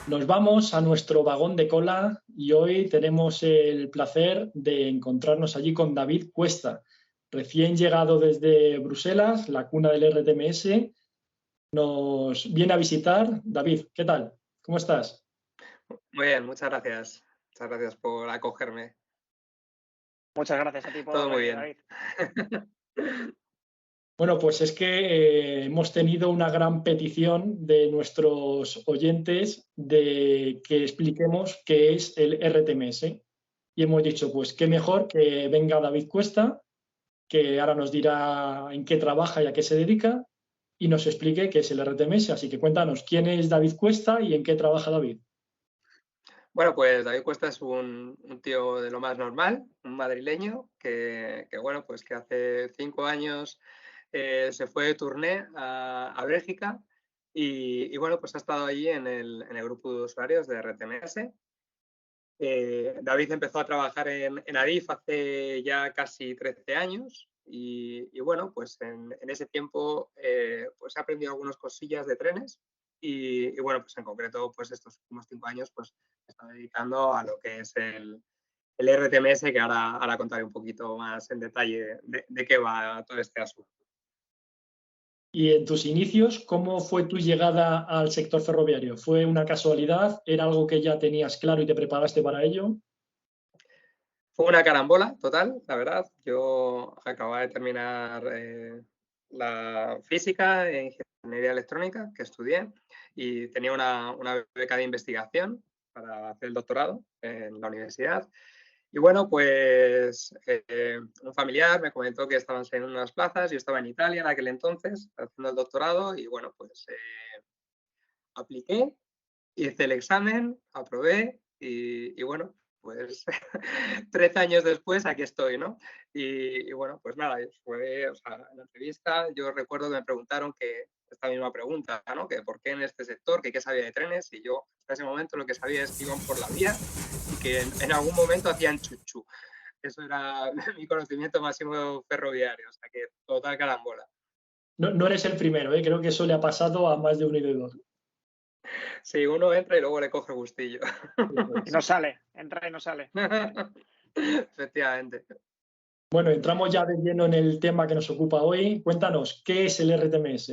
Nos vamos a nuestro vagón de cola y hoy tenemos el placer de encontrarnos allí con David Cuesta, recién llegado desde Bruselas, la cuna del RTMS. Nos viene a visitar. David, ¿qué tal? ¿Cómo estás? Muy bien, muchas gracias. Muchas gracias por acogerme. Muchas gracias a ti Todo por muy venir, bien. David. Bueno, pues es que hemos tenido una gran petición de nuestros oyentes de que expliquemos qué es el RTMS. Y hemos dicho, pues qué mejor que venga David Cuesta, que ahora nos dirá en qué trabaja y a qué se dedica, y nos explique qué es el RTMS. Así que cuéntanos, ¿quién es David Cuesta y en qué trabaja David? Bueno, pues David Cuesta es un tío de lo más normal, un madrileño bueno, pues que hace 5 años se fue de turné a Bélgica y bueno, pues ha estado allí en el grupo de usuarios de RTMS. David empezó a trabajar en Adif hace ya casi 13 años y bueno, pues en ese tiempo pues ha aprendido algunas cosillas de trenes y bueno, pues en concreto pues estos últimos 5 años pues se está dedicando a lo que es el RTMS, que ahora contaré un poquito más en detalle de qué va todo este asunto. Y en tus inicios, ¿cómo fue tu llegada al sector ferroviario? ¿Fue una casualidad? ¿Era algo que ya tenías claro y te preparaste para ello? Fue una carambola total, la verdad. Yo acababa de terminar la física e ingeniería electrónica que estudié y tenía una beca de investigación para hacer el doctorado en la universidad. Y bueno, pues un familiar me comentó que estaban saliendo unas plazas. Yo estaba en Italia en aquel entonces haciendo el doctorado y bueno, pues apliqué, hice el examen, aprobé y bueno, pues 13 años después aquí estoy, ¿no? Y bueno, pues nada, fue, o sea, en la entrevista yo recuerdo que me preguntaron que esta misma pregunta, ¿no? Que por qué en este sector, que qué sabía de trenes, y yo hasta ese momento lo que sabía es que iban por la vía y que en algún momento hacían chuchu. Eso era mi conocimiento máximo ferroviario, o sea que total carambola. No, no eres el primero, ¿eh? Creo que eso le ha pasado a más de uno y de dos. Sí, uno entra y luego le coge gustillo. Y no sale, entra y no sale. Efectivamente. Bueno, entramos ya de lleno en el tema que nos ocupa hoy. Cuéntanos, ¿qué es el RTMS?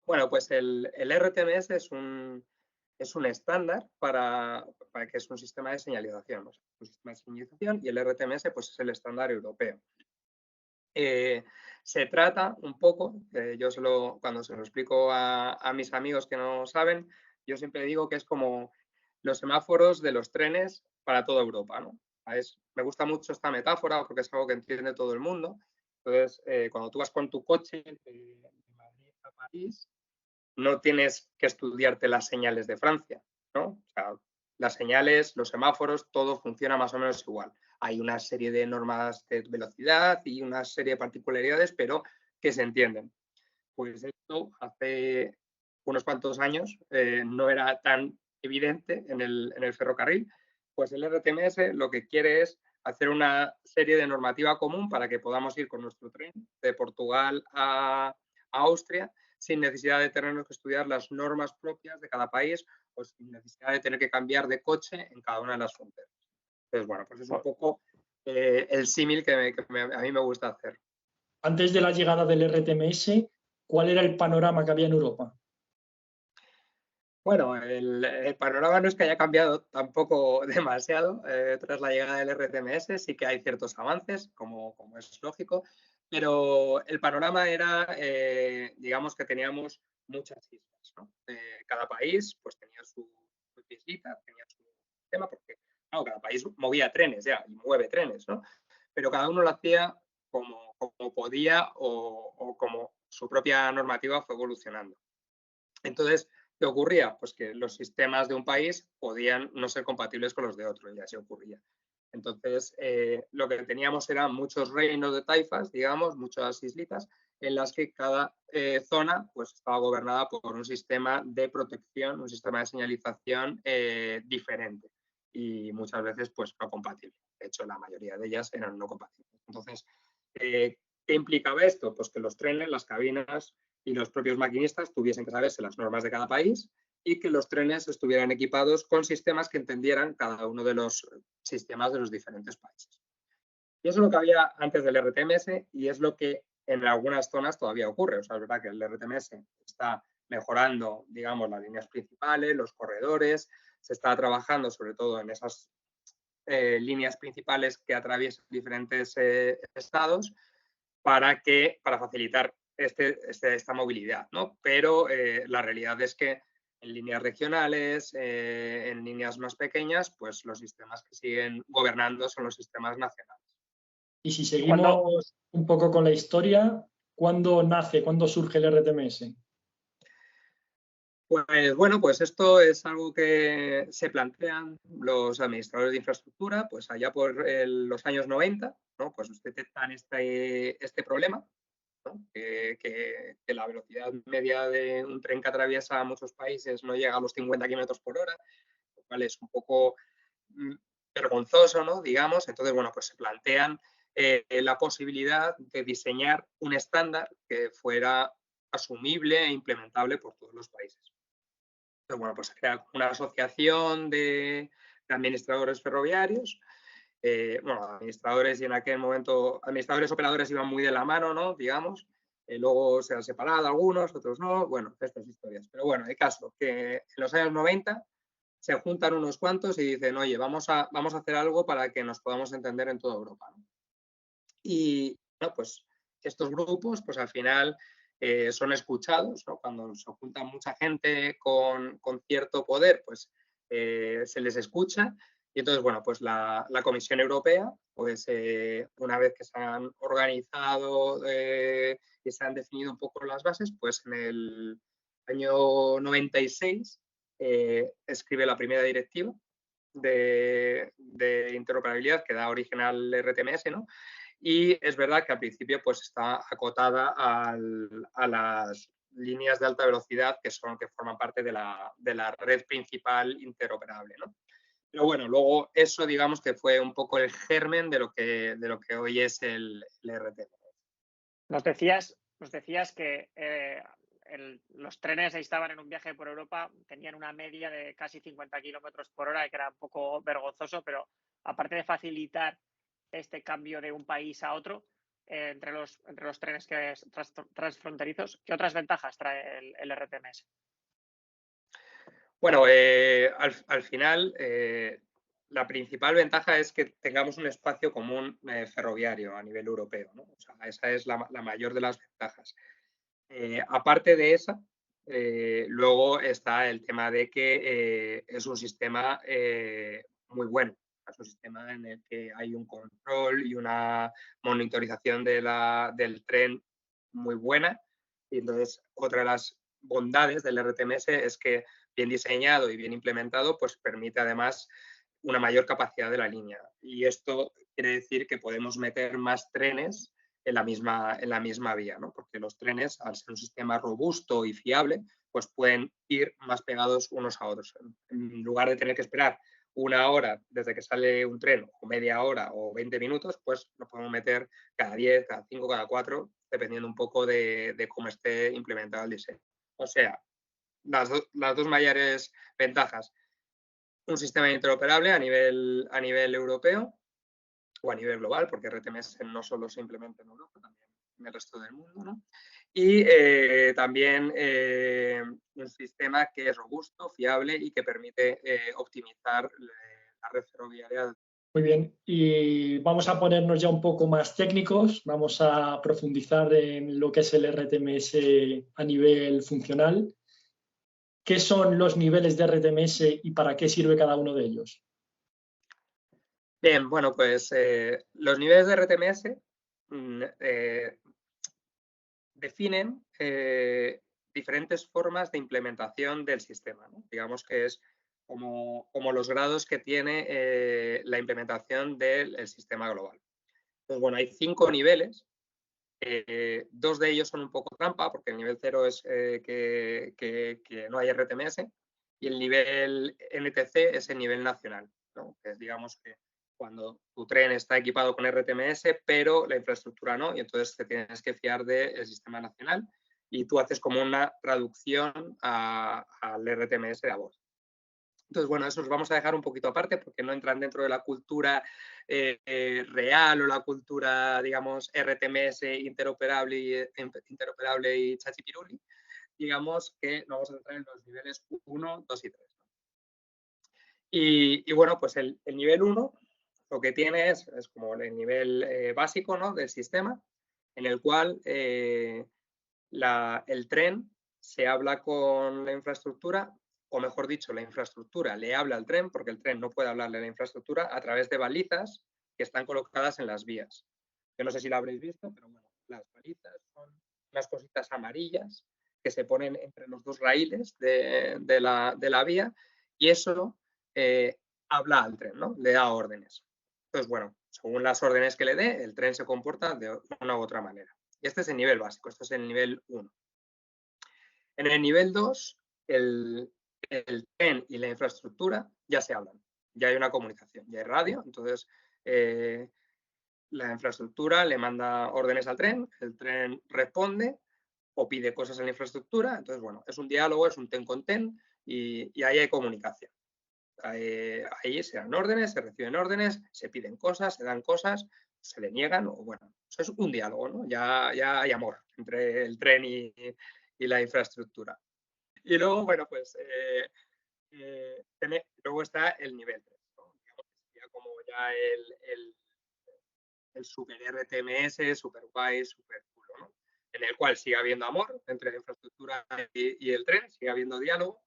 Bueno, pues el RTMS es un estándar para que es un sistema de señalización. O sea, un sistema de señalización y el RTMS pues, es el estándar europeo. Se trata un poco, cuando se lo explico a mis amigos que no saben, yo siempre digo que es como los semáforos de los trenes para toda Europa, ¿no? Me gusta mucho esta metáfora porque es algo que entiende todo el mundo. Entonces, cuando tú vas con tu coche de Madrid a París, no tienes que estudiarte las señales de Francia, ¿no? O sea, las señales, los semáforos, todo funciona más o menos igual. Hay una serie de normas de velocidad y una serie de particularidades, pero que se entienden. Pues esto hace unos cuantos años no era tan evidente en el ferrocarril. Pues el RTMS lo que quiere es hacer una serie de normativa común para que podamos ir con nuestro tren de Portugal a Austria sin necesidad de tener que estudiar las normas propias de cada país o sin necesidad de tener que cambiar de coche en cada una de las fronteras. Entonces, bueno, pues es un poco el símil que a mí me gusta hacer. Antes de la llegada del RTMS, ¿cuál era el panorama que había en Europa? Bueno, el panorama no es que haya cambiado tampoco demasiado tras la llegada del RTMS, sí que hay ciertos avances, como es lógico, pero el panorama era, digamos que teníamos muchas islas, ¿no? Cada país pues tenía su islita, tenía su sistema, porque claro, cada país movía trenes ya, y mueve trenes, ¿no? Pero cada uno lo hacía como podía o como su propia normativa fue evolucionando. Entonces, ¿qué ocurría? Pues que los sistemas de un país podían no ser compatibles con los de otro, y así ocurría. Entonces, lo que teníamos eran muchos reinos de taifas, digamos, muchas islitas, en las que cada zona pues, estaba gobernada por un sistema de protección, un sistema de señalización diferente y muchas veces pues, no compatible. De hecho, la mayoría de ellas eran no compatibles. Entonces, ¿qué implicaba esto? Pues que los trenes, las cabinas y los propios maquinistas tuviesen que saberse las normas de cada país y que los trenes estuvieran equipados con sistemas que entendieran cada uno de los sistemas de los diferentes países. Y eso es lo que había antes del RTMS y es lo que en algunas zonas todavía ocurre. O sea, es verdad que el RTMS está mejorando, digamos, las líneas principales, los corredores, se está trabajando sobre todo en esas líneas principales que atraviesan diferentes estados para facilitar esta movilidad, ¿no? Pero la realidad es que en líneas regionales, en líneas más pequeñas, pues los sistemas que siguen gobernando son los sistemas nacionales. Y si seguimos un poco con la historia, ¿cuándo nace, cuándo surge el RTMS? Pues bueno, pues esto es algo que se plantean los administradores de infraestructura, pues allá por los años 90, ¿no? Pues detectan este problema, ¿no? Que la velocidad media de un tren que atraviesa muchos países no llega a los 50 km por hora, lo cual es un poco vergonzoso, ¿no? Digamos. Entonces, bueno, pues se plantean la posibilidad de diseñar un estándar que fuera asumible e implementable por todos los países. Entonces, bueno, pues se crea una asociación de administradores ferroviarios. Bueno, administradores y en aquel momento, administradores operadores iban muy de la mano, ¿no? Digamos. Luego se han separado algunos, otros no. Bueno, estas historias. Pero bueno, el caso que en los años 90 se juntan unos cuantos y dicen, oye, vamos a hacer algo para que nos podamos entender en toda Europa, ¿no? Y bueno, pues estos grupos, pues al final son escuchados, ¿no? Cuando se junta mucha gente con cierto poder, pues se les escucha. Y entonces, bueno, pues la Comisión Europea, pues una vez que se han organizado y se han definido un poco las bases, pues en el año 96 escribe la primera directiva de interoperabilidad que da origen al RTMS, ¿no? Y es verdad que al principio pues está acotada a las líneas de alta velocidad que forman parte de la red principal interoperable, ¿no? Pero bueno, luego eso digamos que fue un poco el germen de lo que hoy es el RTMS. Nos decías que los trenes estaban en un viaje por Europa, tenían una media de casi 50 kilómetros por hora, que era un poco vergonzoso, pero aparte de facilitar este cambio de un país a otro entre los trenes transfronterizos, ¿qué otras ventajas trae el RTMS? Bueno, al final la principal ventaja es que tengamos un espacio común ferroviario a nivel europeo, ¿no? O sea, esa es la mayor de las ventajas. Aparte de esa, luego está el tema de que es un sistema muy bueno. Es un sistema en el que hay un control y una monitorización del tren muy buena. Y entonces, otra de las bondades del RTMS es que bien diseñado y bien implementado, pues permite además una mayor capacidad de la línea. Y esto quiere decir que podemos meter más trenes en la misma vía, ¿no? Porque los trenes, al ser un sistema robusto y fiable, pues pueden ir más pegados unos a otros. En lugar de tener que esperar una hora desde que sale un tren, o media hora o 20 minutos, pues lo podemos meter cada 10, cada 5, cada 4, dependiendo un poco de cómo esté implementado el diseño. O sea, las dos mayores ventajas: un sistema interoperable a nivel europeo o a nivel global, porque RTMS no solo se implementa en Europa, también en el resto del mundo, ¿no? Y también un sistema que es robusto, fiable y que permite optimizar la red ferroviaria. Muy bien, y vamos a ponernos ya un poco más técnicos, vamos a profundizar en lo que es el RTMS a nivel funcional. ¿Qué son los niveles de RTMS y para qué sirve cada uno de ellos? Bien, bueno, pues los niveles de RTMS definen diferentes formas de implementación del sistema, ¿no? Digamos que es como los grados que tiene la implementación del sistema global. Entonces, bueno, hay 5 niveles. 2 de ellos son un poco trampa, porque el nivel 0 es que no hay RTMS y el nivel NTC es el nivel nacional, ¿no? Que es, digamos, que cuando tu tren está equipado con RTMS, pero la infraestructura no, y entonces te tienes que fiar del sistema nacional. y tú haces como una traducción al RTMS de a bordo. Entonces, bueno, eso os vamos a dejar un poquito aparte porque no entran dentro de la cultura real o la cultura, digamos, RTMS interoperable y chachipiruli. Digamos que nos vamos a entrar en los niveles 1, 2 y 3. Y bueno, pues el nivel 1 lo que tiene es como el nivel básico, ¿no?, del sistema, en el cual el tren se habla con la infraestructura, o mejor dicho, la infraestructura le habla al tren, porque el tren no puede hablarle a la infraestructura, a través de balizas que están colocadas en las vías. Yo no sé si lo habréis visto, pero bueno, las balizas son unas cositas amarillas que se ponen entre los dos raíles de la vía, y eso habla al tren, ¿no? Le da órdenes. Entonces, bueno, según las órdenes que le dé, el tren se comporta de una u otra manera. Y este es el nivel básico, este es el nivel 1. En el nivel 2, el tren y la infraestructura ya se hablan, ya hay una comunicación, ya hay radio, entonces la infraestructura le manda órdenes al tren, el tren responde o pide cosas a la infraestructura, entonces bueno, es un diálogo, es un ten con ten y ahí hay comunicación. Ahí se dan órdenes, se reciben órdenes, se piden cosas, se dan cosas, se le niegan, o bueno, eso es un diálogo, ¿no? Ya hay amor entre el tren y la infraestructura. Y luego, bueno, pues luego está el nivel 3, ¿no? Digamos que sería como ya el super RTMS, super guay, super culo, ¿no? En el cual sigue habiendo amor entre la infraestructura y el tren, sigue habiendo diálogo.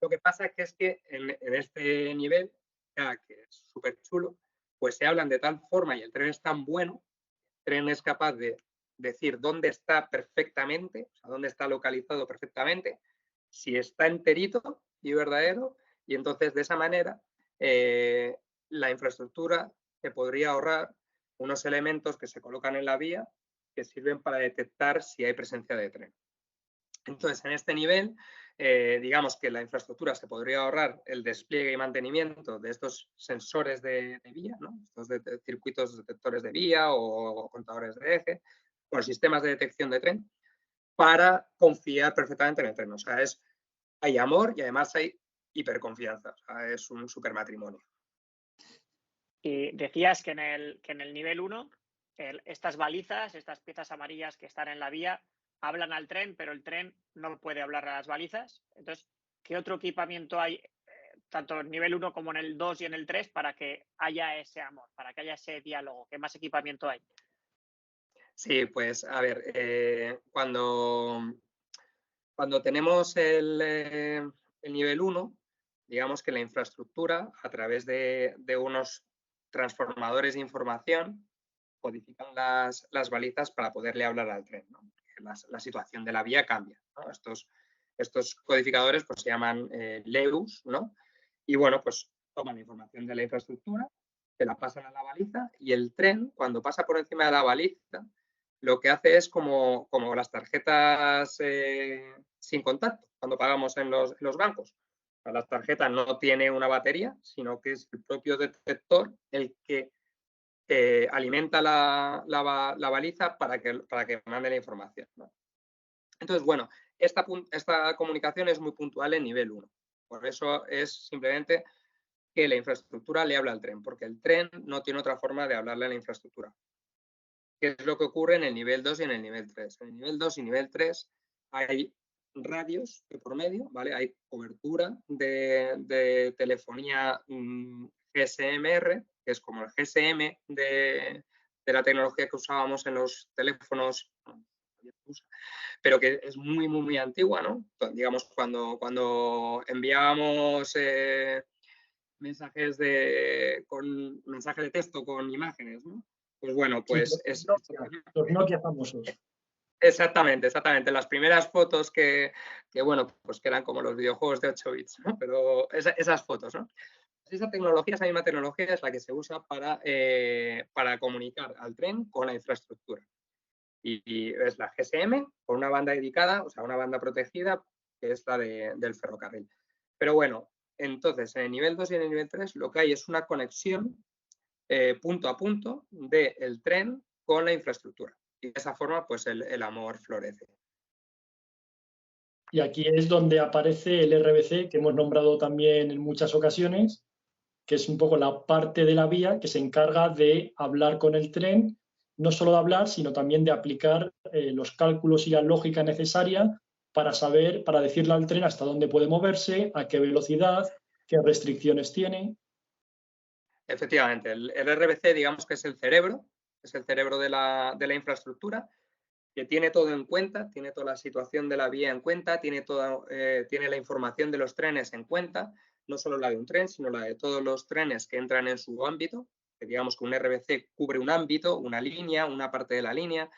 Lo que pasa es que en este nivel, ya que es súper chulo, pues se hablan de tal forma y el tren es tan bueno, el tren es capaz de decir dónde está perfectamente, o sea, dónde está localizado perfectamente, si está enterito y verdadero, y entonces de esa manera la infraestructura te podría ahorrar unos elementos que se colocan en la vía que sirven para detectar si hay presencia de tren. Entonces, en este nivel, digamos que la infraestructura se podría ahorrar el despliegue y mantenimiento de estos sensores de vía, ¿no? Estos circuitos detectores de vía o contadores de eje, o sistemas de detección de tren, para confiar perfectamente en el tren. O sea, hay amor y además hay hiperconfianza. O sea, es un super matrimonio. Y decías que en el nivel 1, estas balizas, estas piezas amarillas que están en la vía, hablan al tren, pero el tren no puede hablar a las balizas. Entonces, ¿qué otro equipamiento hay, tanto en el nivel 1 como en el 2 y en el 3, para que haya ese amor, para que haya ese diálogo? ¿Qué más equipamiento hay? Sí, pues a ver, cuando tenemos el nivel 1, digamos que la infraestructura, a través de unos transformadores de información, codifican las balizas para poderle hablar al tren, ¿no? La situación de la vía cambia, ¿no? Estos codificadores pues se llaman LEUs, ¿no? Y bueno, pues toman información de la infraestructura, se la pasan a la baliza y el tren, cuando pasa por encima de la baliza, lo que hace es como las tarjetas sin contacto, cuando pagamos en los bancos. La tarjeta no tiene una batería, sino que es el propio detector el que alimenta la baliza para que mande la información, ¿no? Entonces, bueno, esta comunicación es muy puntual en nivel 1. Por eso es simplemente que la infraestructura le habla al tren, porque el tren no tiene otra forma de hablarle a la infraestructura. ¿Qué es lo que ocurre en el nivel 2 y en el nivel 3? En el nivel 2 y nivel 3 hay radios de por medio, ¿vale? Hay cobertura de telefonía GSMR, que es como el GSM de la tecnología que usábamos en los teléfonos, pero que es muy, muy, muy antigua, ¿no? Digamos, cuando enviábamos mensajes de texto con imágenes, ¿no? Pues bueno, pues sí, los Nokia famosos. Exactamente. Las primeras fotos que bueno, pues que eran como los videojuegos de 8 bits, ¿no? Pero esas fotos, ¿no? Esa misma tecnología es la que se usa para comunicar al tren con la infraestructura. Y es la GSM con una banda dedicada, o sea, una banda protegida, que es la del ferrocarril. Pero bueno, entonces en el nivel 2 y en el nivel 3 lo que hay es una conexión punto a punto del tren con la infraestructura. Y de esa forma, pues el amor florece. Y aquí es donde aparece el RBC, que hemos nombrado también en muchas ocasiones, que es un poco la parte de la vía que se encarga de hablar con el tren, no solo de hablar, sino también de aplicar los cálculos y la lógica necesaria para saber, para decirle al tren hasta dónde puede moverse, a qué velocidad, qué restricciones tiene. Efectivamente, el RBC, digamos que es el cerebro de la infraestructura, que tiene todo en cuenta, tiene toda la situación de la vía en cuenta, tiene la información de los trenes en cuenta, no solo la de un tren, sino la de todos los trenes que entran en su ámbito, que digamos que un RBC cubre un ámbito, una línea, una parte de la línea,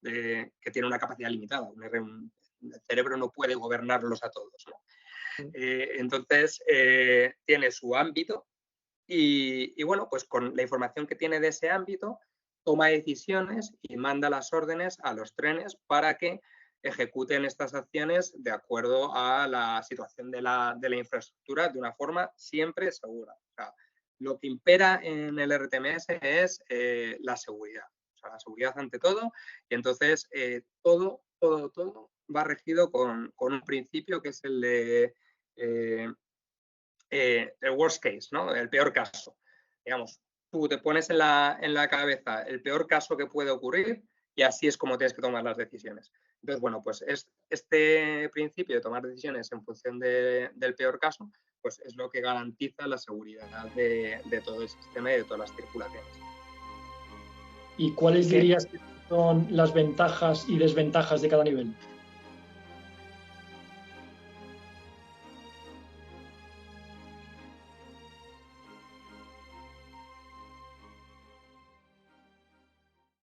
que tiene una capacidad limitada. El cerebro no puede gobernarlos a todos, ¿no? Entonces, tiene su ámbito y bueno, pues con la información que tiene de ese ámbito, toma decisiones y manda las órdenes a los trenes para que ejecuten estas acciones de acuerdo a la situación de la infraestructura de una forma siempre segura. O sea, lo que impera en el RTMS es la seguridad. O sea, la seguridad ante todo. Y entonces todo va regido con un principio que es el de el worst case, ¿no? El peor caso. Digamos, tú te pones en la cabeza el peor caso que puede ocurrir y así es como tienes que tomar las decisiones. Entonces, bueno, pues este principio de tomar decisiones en función del peor caso, pues es lo que garantiza la seguridad de todo el sistema y de todas las circulaciones. ¿Y cuáles dirías que son las ventajas y desventajas de cada nivel?